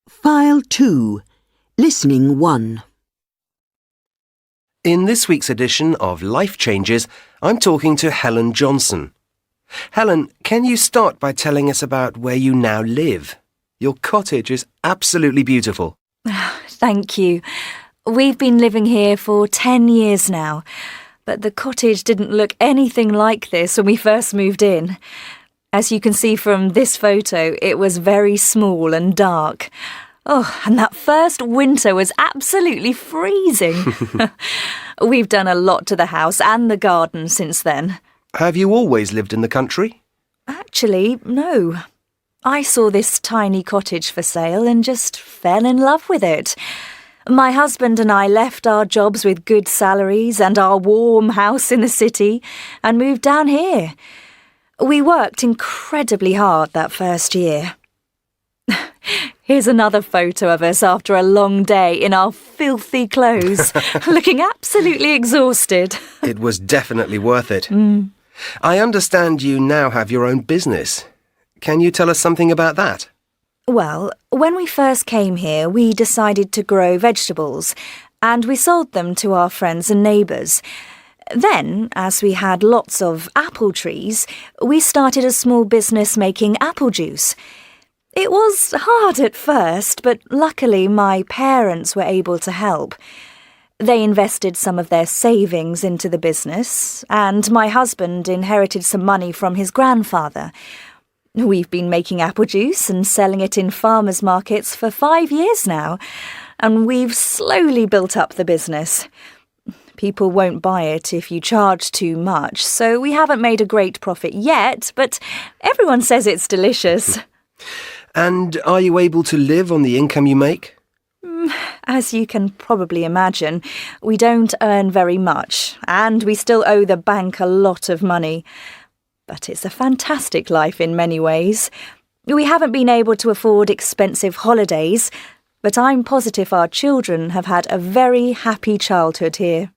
File 2. Listening 1. In this week's edition of Life Changes, I'm talking to Helen Johnson. Helen, can you start by telling us about where you now live? Your cottage is absolutely beautiful. Thank you. We've been living here for 10 years now, but the cottage didn't look anything like this when we first moved in. As you can see from this photo, it was very small and dark. Oh, and that first winter was absolutely freezing. We've done a lot to the house and the garden since then. Have you always lived in the country? Actually, no. I saw this tiny cottage for sale and just fell in love with it. My husband and I left our jobs with good salaries and our warm house in the city and moved down here. We worked incredibly hard that first year. Here's another photo of us after a long day in our filthy clothes, looking absolutely exhausted. It was definitely worth it. I understand you now have your own business. Can you tell us something about that? Well, when we first came here, we decided to grow vegetables, and we sold them to our friends and neighbours. Then, as we had lots of apple trees, we started a small business making apple juice. It was hard at first, but luckily my parents were able to help. They invested some of their savings into the business, and my husband inherited some money from his grandfather. We've been making apple juice and selling it in farmers' markets for 5 years now, and we've slowly built up the business. People won't buy it if you charge too much, so we haven't made a great profit yet, but everyone says it's delicious. And are you able to live on the income you make? As you can probably imagine, we don't earn very much, and we still owe the bank a lot of money. But it's a fantastic life in many ways. We haven't been able to afford expensive holidays, but I'm positive our children have had a very happy childhood here.